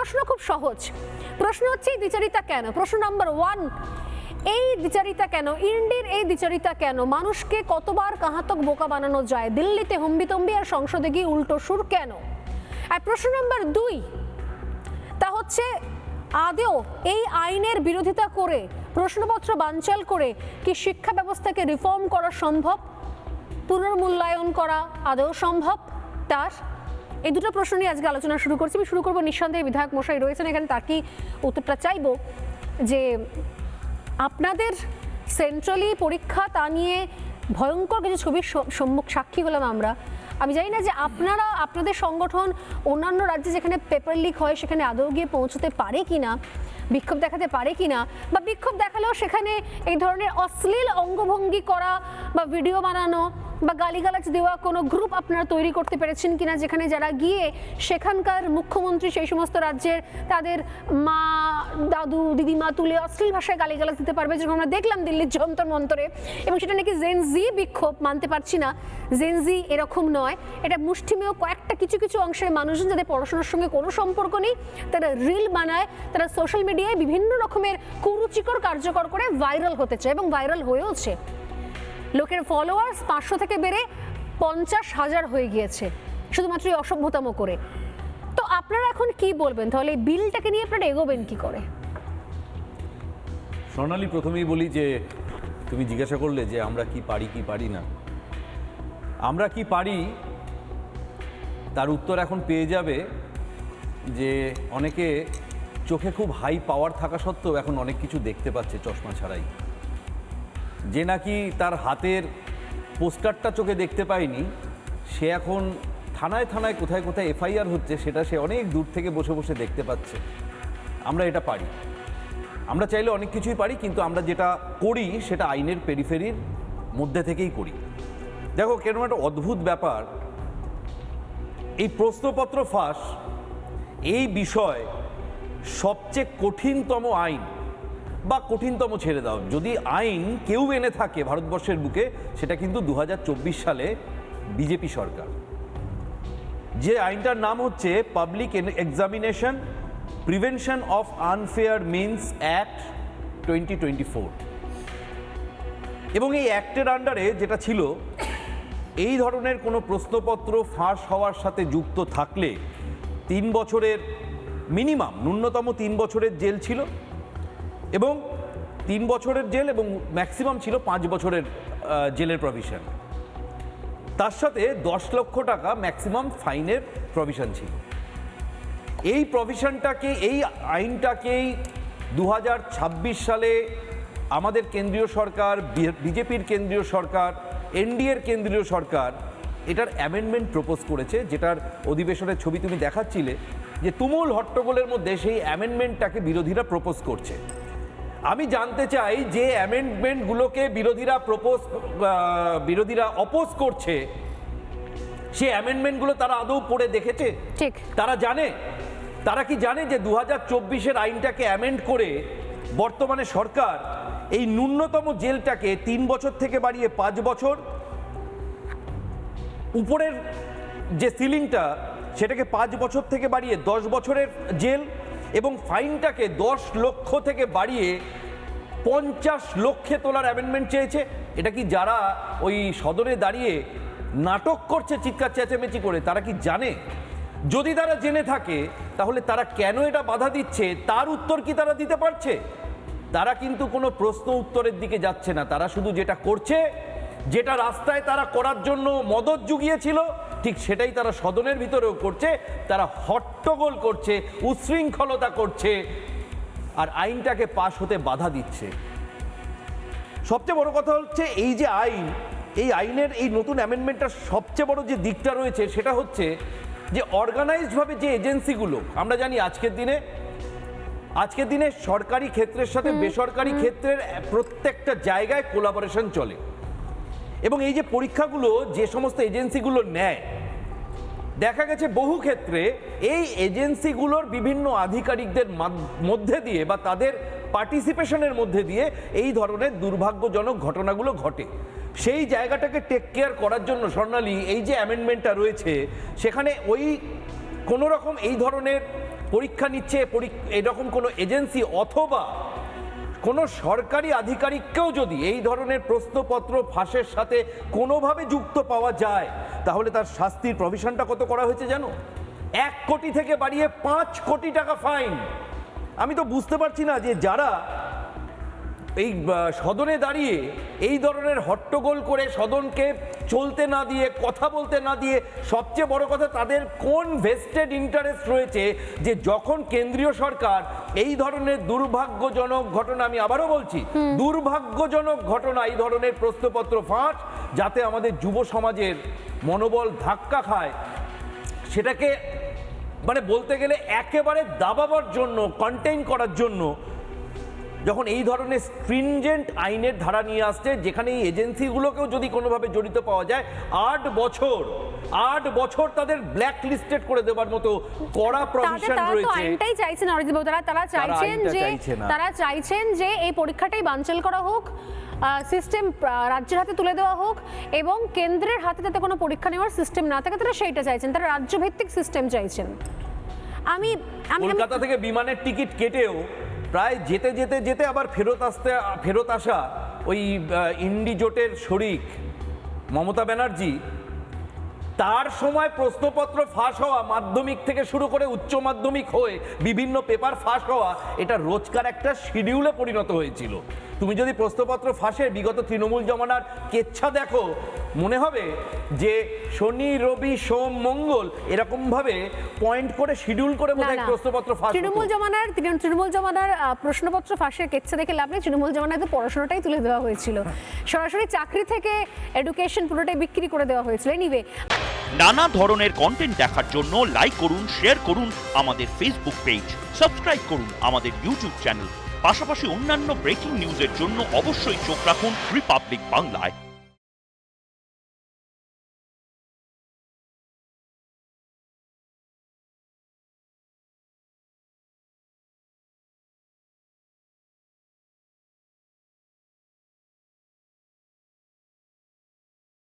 প্রশ্ন খুব সহজ। প্রশ্ন হচ্ছে এই দ্বিচারিতা কেন? প্রশ্ন নাম্বার 1, এই দ্বিচারিতা কেন? ইন্ডির এই দ্বিচারিতা কেন? মানুষকে কতবার কাহাতক বোকা বানানো যায়? দিল্লিতে হম্বিতম্বি আর সংসদে গিয়ে উল্টো সুর কেন? আর প্রশ্ন নাম্বার 2, তা হচ্ছে আদৌ এই আইনের বিরোধিতা করে, প্রশ্নপত্র বানচাল করে কি শিক্ষা ব্যবস্থাকে রিফর্ম করা সম্ভব? পুনর্মূল্যায়ন করা আদৌ সম্ভব? তার এই দুটো প্রশ্ন নিয়ে আজকে আলোচনা শুরু করছি। আমি শুরু করবো, নিঃসন্দেহে বিধায়ক মশাই রয়েছেন এখানে, তার কি উত্তরটা চাইবো যে আপনাদের সেন্ট্রালি পরীক্ষা, তা নিয়ে ভয়ঙ্কর কিছু ছবির সম্মুখ সাক্ষী হলাম আমরা। আমি জানি না যে আপনারা, আপনাদের সংগঠন অন্যান্য রাজ্যে যেখানে পেপার লিক হয় সেখানে আদৌ গিয়ে পৌঁছতে পারে কিনা, বিক্ষোভ দেখাতে পারে কিনা, বা বিক্ষোভ দেখালেও সেখানে এই ধরনের অশ্লীল অঙ্গভঙ্গি করা বা ভিডিও বানানো বা গালিগালাজ দেওয়া কোনো গ্রুপ আপনারা তৈরি করতে পেরেছেন কিনা, যেখানে যারা গিয়ে সেখানকার মুখ্যমন্ত্রী সেই সমস্ত রাজ্যের তাদের মা, দাদু, দিদিমা তুলে অশ্লীল ভাষায় গালিগালাজ দিতে পারবে, যেরকম আমরা দেখলাম দিল্লির যন্তর মন্তরে। এবং সেটা নাকি জেনজি বিক্ষোভ, মানতে পারছি না জেনজি এরকম নয়, এটা মুষ্টিমেয় কয়েকটা কিছু কিছু অংশের মানুষজন যাদের পড়াশোনার সঙ্গে কোনো সম্পর্ক নেই, তারা রিল বানায়, তারা সোশ্যাল মিডিয়ায় বিভিন্ন রকমের কুরুচিকর কার্যকর করে ভাইরাল হতে চায় এবং ভাইরাল হয়েওছে। লোকের ফলোয়ার্স 500 থেকে বেড়ে 50,000 হয়ে গিয়েছে শুধুমাত্র এই অসভ্যতাম করে। তো আপনারা এখন কি বলবেন তাহলে, এই বিলটাকে নিয়ে আপনারা এগোবেন কি করে? স্বর্ণালী, প্রথমেই বলি যে তুমি জিজ্ঞাসা করলে যে আমরা কি পারি কি পারি না। আমরা কি পারি তার উত্তর এখন পেয়ে যাবে যে অনেকে চোখে খুব হাই পাওয়ার থাকা সত্ত্বেও এখন অনেক কিছু দেখতে পাচ্ছে চশমা ছাড়াই। যে নাকি তার হাতের পোস্টারটা চোখে দেখতে পায়নি, সে এখন থানায় থানায় কোথায় কোথায় এফআইআর হচ্ছে সেটা সে অনেক দূর থেকে বসে বসে দেখতে পাচ্ছে। আমরা এটা পারি, আমরা চাইলে অনেক কিছুই পারি, কিন্তু আমরা যেটা করি সেটা আইনের পেরিফেরির মধ্যে থেকেই করি। দেখো কেন একটা অদ্ভুত ব্যাপার, এই প্রশ্নপত্র ফাঁস এই বিষয় সবচেয়ে কঠিনতম আইন, বা কঠিনতম ছেড়ে দাও, যদি আইন কেউ এনে থাকে ভারতবর্ষের বুকে সেটা কিন্তু 2024 সালে বিজেপি সরকার। যে আইনটার নাম হচ্ছে public examination prevention of unfair means act 2024। এবং এই অ্যাক্টের আন্ডারে যেটা ছিল, এই ধরনের কোনো প্রশ্নপত্র ফাঁস হওয়ার সাথে যুক্ত থাকলে 3 বছরের মিনিমাম, ন্যূনতম 3 বছরের জেল ছিল, এবং 3 বছরের জেল এবং ম্যাক্সিমাম ছিল 5 বছরের জেলের প্রভিশন। তার সাথে 10 লক্ষ টাকা ম্যাক্সিমাম ফাইনের প্রভিশন ছিল। এই প্রভিশনটাকে, এই আইনটাকেই 2026 সালে আমাদের কেন্দ্রীয় সরকার, বিজেপির কেন্দ্রীয় সরকার, এনডিএর কেন্দ্রীয় সরকার এটার অ্যামেন্ডমেন্ট প্রপোজ করেছে, যেটার অধিবেশনের ছবি তুমি দেখাচ্ছিলে, যে তুমুল হট্টগোলের মধ্যে সেই অ্যামেন্ডমেন্টটাকে বিরোধীরা প্রপোজ করছে। আমি জানতে চাই যে অ্যামেন্ডমেন্টগুলোকে বিরোধীরা অপোজ করছে, সেই অ্যামেন্ডমেন্টগুলো তারা আদৌ পড়ে দেখেছে? ঠিক। তারা কি জানে যে 2024-এর আইনটাকে অ্যামেন্ড করে বর্তমানে সরকার এই ন্যূনতম জেলটাকে 3 বছর থেকে বাড়িয়ে 5 বছর, উপরের যে সিলিংটা সেটাকে 5 বছর থেকে বাড়িয়ে 10 বছরের জেল, এবং ফাইনটাকে 10 লক্ষ থেকে বাড়িয়ে 50 লক্ষে তোলার অ্যামেন্ডমেন্ট চেয়েছে। এটা কি যারা ওই সদনে দাঁড়িয়ে নাটক করছে চিৎকার চেঁচামেচি করে, তারা কি জানে? যদি তারা জেনে থাকে তাহলে তারা কেন এটা বাধা দিচ্ছে তার উত্তর কি তারা দিতে পারছে? তারা কিন্তু কোনো প্রশ্ন উত্তরের দিকে যাচ্ছে না। তারা শুধু যেটা করছে, যেটা রাস্তায় তারা করার জন্য মদত জুগিয়েছিল, ঠিক সেটাই তারা সদনের ভিতরেও করছে। তারা হট্টগোল করছে, উচ্ছৃঙ্খলতা করছে, আর আইনটাকে পাশ হতে বাধা দিচ্ছে। সবচেয়ে বড় কথা হচ্ছে এই যে আইন, এই আইনের এই নতুন অ্যামেন্ডমেন্টটার সবচেয়ে বড় যে দিকটা রয়েছে সেটা হচ্ছে যে অর্গানাইজডভাবে যে এজেন্সিগুলো, আমরা জানি আজকের দিনে সরকারি ক্ষেত্রের সাথে বেসরকারি ক্ষেত্রের প্রত্যেকটা জায়গায় কোলাবোরেশন চলে, এবং এই যে পরীক্ষাগুলো যে সমস্ত এজেন্সিগুলো নেয়, দেখা গেছে বহু ক্ষেত্রে এই এজেন্সিগুলোর বিভিন্ন আধিকারিকদের মধ্যে দিয়ে বা তাদের পার্টিসিপেশনের মধ্যে দিয়ে এই ধরনের দুর্ভাগ্যজনক ঘটনাগুলো ঘটে। সেই জায়গাটাকে টেক কেয়ার করার জন্য স্বর্ণালী এই যে অ্যামেন্ডমেন্টটা রয়েছে, সেখানে ওই কোনো রকম এই ধরনের পরীক্ষা নিচ্ছে এরকম কোনো এজেন্সি অথবা কোনো সরকারি আধিকারিককেও যদি এই ধরনের প্রশ্নপত্র ফাঁসের সাথে কোনোভাবে যুক্ত পাওয়া যায়, তাহলে তার শাস্তির প্রভিশনটা কত করা হয়েছে জানো? 1 কোটি থেকে বাড়িয়ে 5 কোটি টাকা ফাইন। আমি তো বুঝতে পারছি না যে যারা এই সদনে দাঁড়িয়ে এই ধরনের হট্টগোল করে সদনকে চলতে না দিয়ে, কথা বলতে না দিয়ে, সবচেয়ে বড় কথা তাদের কোন ভেস্টেড ইন্টারেস্ট রয়েছে যে যখন কেন্দ্রীয় সরকার এই ধরনের দুর্ভাগ্যজনক ঘটনা, আমি আবারও বলছি দুর্ভাগ্যজনক ঘটনা, এই ধরনের প্রশ্নপত্র ফাঁস যাতে আমাদের যুব সমাজের মনোবল ধাক্কা খায়, সেটাকে মানে বলতে গেলে একেবারে দাবাবার জন্য, কন্টেইন করার জন্য যখন এই ধরনের স্ট্রিনজেন্ট আইনের ধারা নিয়ে আসছে, যেখানে এই এজেন্সিগুলোকেও যদি কোনোভাবে জড়িত পাওয়া যায় 8 বছর তাদের ব্ল্যাক লিস্টেড করে দেওয়ার মতো কড়া প্রভিশন রয়েছে। আইনটাই চাইছেন অরিজিৎ বাবু, তারা চাইছেন যে এই পরীক্ষাটাই বানচাল করা হোক, সিস্টেম রাজ্যের হাতে তুলে দেওয়া হোক এবং কেন্দ্রের হাতে যাতে কোনো পরীক্ষা নেওয়ার সিস্টেম না থাকে তারা সেইটা চাইছেন, তারা রাজ্যভিত্তিক সিস্টেম চাইছেন। আমি কলকাতা থেকে বিমানের টিকিট কেটেও প্রায় যেতে যেতে যেতে আবার ফেরত আসা ওই ইন্ডি জোটের শরিক মমতা ব্যানার্জি, তার সময় প্রশ্নপত্র ফাঁস হওয়া, মাধ্যমিক থেকে শুরু করে উচ্চ মাধ্যমিক হয়ে বিভিন্ন পেপার ফাঁস হওয়া, এটা রোজকার একটা শিডিউলে পরিণত হয়েছিল। তুমি যদি প্রশ্নপত্র ফাঁসের বিগত তৃণমূল জমানার কেচ্ছা দেখো, মনে হবে যে শনি রবি সোম মঙ্গল এরকম ভাবে পয়েন্ট করে শিডিউল করে বোধহয় প্রশ্নপত্র ফাঁস। তৃণমূল জমানার প্রশ্নপত্র ফাঁসের কেচ্ছা দেখে লাভ নেই। তৃণমূল জমানায় তো পড়াশোনাটাই তুলে দেওয়া হয়েছিল, সরাসরি চাকরি থেকে এডুকেশন পুরোটাই বিক্রি করে দেওয়া হয়েছিল। এনিওয়ে, নানা ধরনের কন্টেন্ট দেখার জন্য লাইক করুন, শেয়ার করুন আমাদের ফেসবুক পেজ, সাবস্ক্রাইব করুন আমাদের ইউটিউব চ্যানেল। পাশাপাশি অন্যান্য ব্রেকিং নিউজের জন্য অবশ্যই চোখ রাখুন রিপাবলিক বাংলায়।